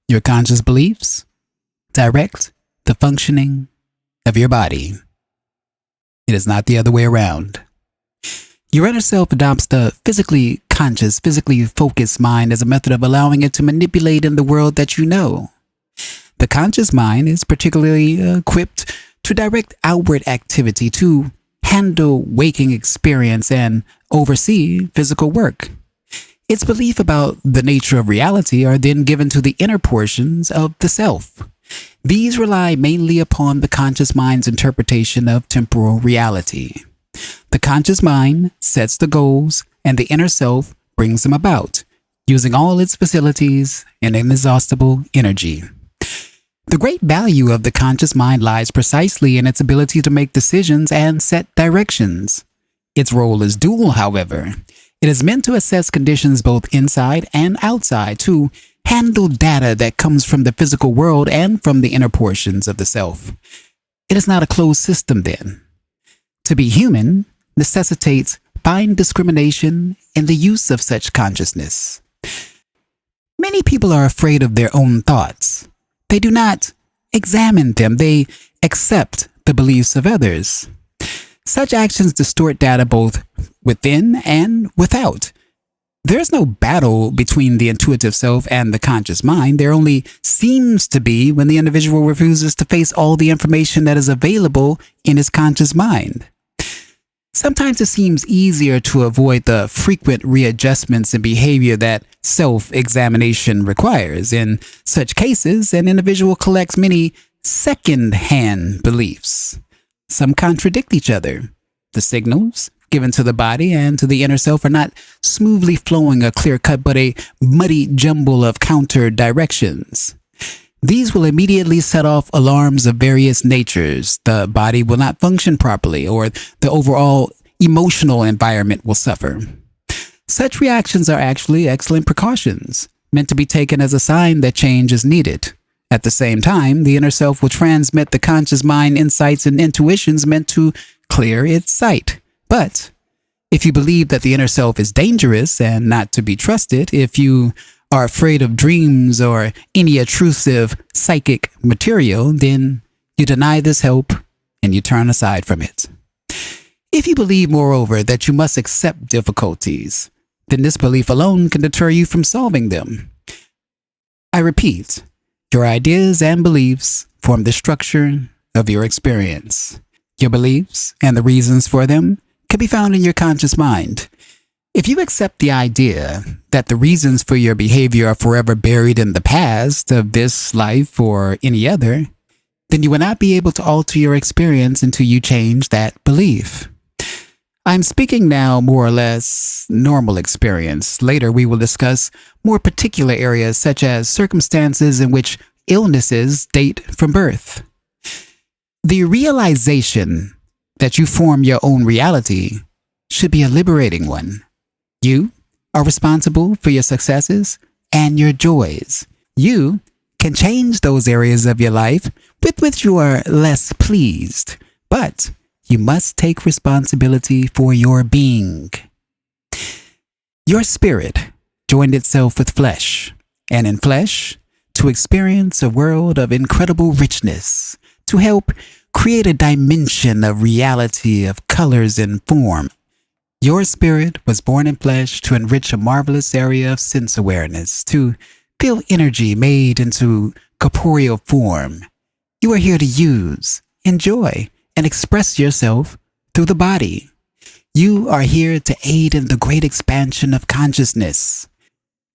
Your conscious beliefs direct the functioning of your body. It is not the other way around. Your inner self adopts the physically conscious, physically focused mind as a method of allowing it to manipulate in the world that you know. The conscious mind is particularly equipped to direct outward activity, to handle waking experience, and oversee physical work. Its belief about the nature of reality are then given to the inner portions of the self. These rely mainly upon the conscious mind's interpretation of temporal reality. The conscious mind sets the goals, and the inner self brings them about, using all its facilities and inexhaustible energy. The great value of the conscious mind lies precisely in its ability to make decisions and set directions. Its role is dual, however. It is meant to assess conditions both inside and outside, to handle data that comes from the physical world and from the inner portions of the self. It is not a closed system, then. To be human necessitates fine discrimination in the use of such consciousness. Many people are afraid of their own thoughts. They do not examine them. They accept the beliefs of others. Such actions distort data both within and without. There is no battle between the intuitive self and the conscious mind. There only seems to be when the individual refuses to face all the information that is available in his conscious mind. Sometimes it seems easier to avoid the frequent readjustments in behavior that self-examination requires. In such cases, an individual collects many second-hand beliefs. Some contradict each other. The signals given to the body and to the inner self are not smoothly flowing or clear-cut, but a muddy jumble of counter directions. These will immediately set off alarms of various natures. The body will not function properly, or the overall emotional environment will suffer. Such reactions are actually excellent precautions, meant to be taken as a sign that change is needed. At the same time, the inner self will transmit the conscious mind insights and intuitions meant to clear its sight. But if you believe that the inner self is dangerous and not to be trusted, if you are afraid of dreams or any intrusive psychic material, then you deny this help and you turn aside from it. If you believe, moreover, that you must accept difficulties, then this belief alone can deter you from solving them. I repeat, your ideas and beliefs form the structure of your experience. Your beliefs and the reasons for them can be found in your conscious mind. If you accept the idea that the reasons for your behavior are forever buried in the past of this life or any other, then you will not be able to alter your experience until you change that belief. I'm speaking now more or less normal experience. Later, we will discuss more particular areas such as circumstances in which illnesses date from birth. The realization that you form your own reality should be a liberating one. You are responsible for your successes and your joys. You can change those areas of your life with which you are less pleased, but you must take responsibility for your being. Your spirit joined itself with flesh, and in flesh, to experience a world of incredible richness, to help create a dimension of reality of colors and form. Your spirit was born in flesh to enrich a marvelous area of sense awareness, to feel energy made into corporeal form. You are here to use, enjoy, and express yourself through the body. You are here to aid in the great expansion of consciousness.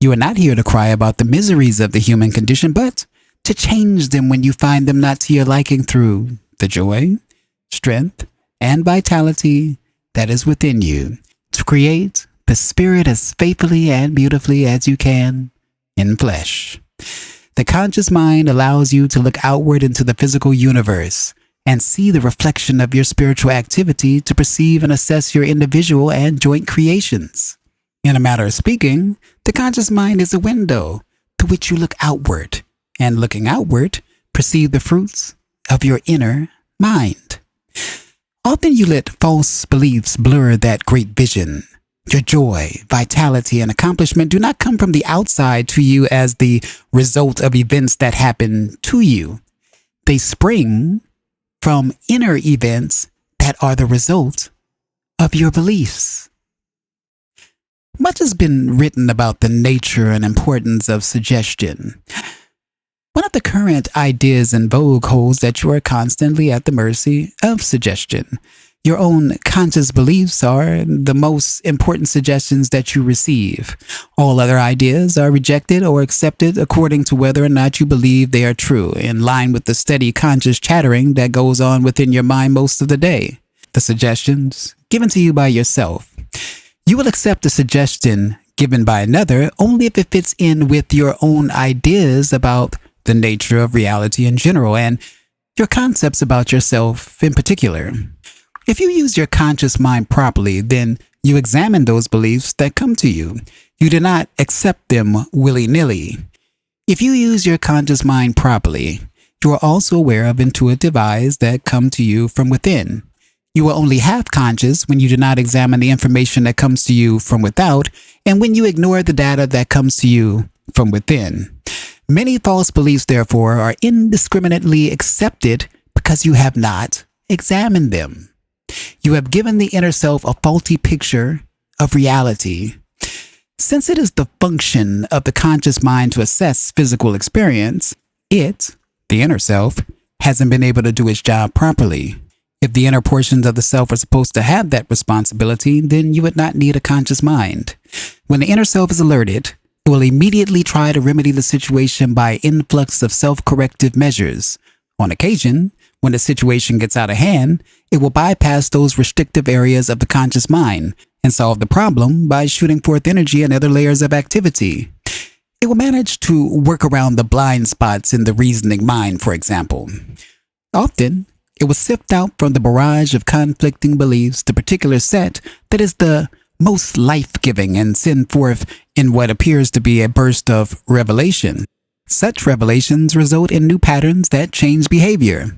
You are not here to cry about the miseries of the human condition, but to change them when you find them not to your liking through the joy, strength, and vitality that is within you, to create the spirit as faithfully and beautifully as you can in flesh. The conscious mind allows you to look outward into the physical universe and see the reflection of your spiritual activity to perceive and assess your individual and joint creations. In a matter of speaking, the conscious mind is a window to which you look outward, and looking outward, perceive the fruits of your inner mind. Often you let false beliefs blur that great vision. Your joy, vitality, and accomplishment do not come from the outside to you as the result of events that happen to you. They spring from inner events that are the result of your beliefs. Much has been written about the nature and importance of suggestion. One of the current ideas in vogue holds that you are constantly at the mercy of suggestion. Your own conscious beliefs are the most important suggestions that you receive. All other ideas are rejected or accepted according to whether or not you believe they are true, in line with the steady conscious chattering that goes on within your mind most of the day. The suggestions given to you by yourself. You will accept a suggestion given by another only if it fits in with your own ideas about the nature of reality in general and your concepts about yourself in particular. If you use your conscious mind properly, then you examine those beliefs that come to you. You do not accept them willy-nilly. If you use your conscious mind properly, you are also aware of intuitive eyes that come to you from within. You are only half conscious when you do not examine the information that comes to you from without, and when you ignore the data that comes to you from within. Many false beliefs, therefore, are indiscriminately accepted because you have not examined them. You have given the inner self a faulty picture of reality. Since it is the function of the conscious mind to assess physical experience, it, the inner self, hasn't been able to do its job properly. If the inner portions of the self are supposed to have that responsibility, then you would not need a conscious mind. When the inner self is alerted, it will immediately try to remedy the situation by influx of self-corrective measures. On occasion, when the situation gets out of hand, it will bypass those restrictive areas of the conscious mind and solve the problem by shooting forth energy and other layers of activity. It will manage to work around the blind spots in the reasoning mind, for example. Often, it will sift out from the barrage of conflicting beliefs the particular set that is the most life-giving and send forth in what appears to be a burst of revelation. Such revelations result in new patterns that change behavior.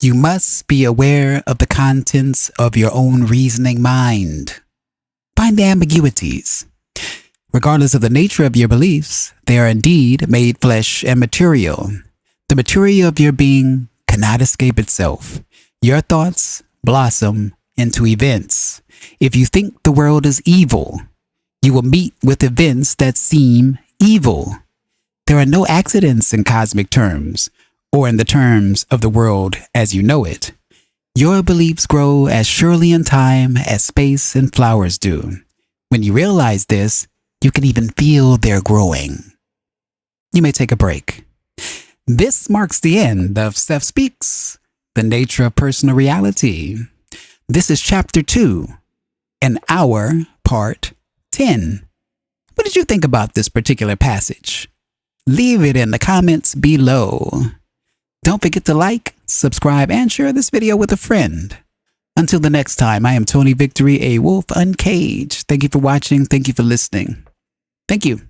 You must be aware of the contents of your own reasoning mind. Find the ambiguities. Regardless of the nature of your beliefs, they are indeed made flesh and material. The material of your being cannot escape itself. Your thoughts blossom into events. If you think the world is evil, you will meet with events that seem evil. There are no accidents in cosmic terms, or in the terms of the world as you know it. Your beliefs grow as surely in time as space and flowers do. When you realize this, you can even feel they're growing. You may take a break. This marks the end of Steph Speaks, The Nature of Personal Reality. This is Chapter 2, and our Part 10. What did you think about this particular passage? Leave it in the comments below. Don't forget to like, subscribe, and share this video with a friend. Until the next time, I am Tony Victory, a wolf uncaged. Thank you for watching. Thank you for listening. Thank you.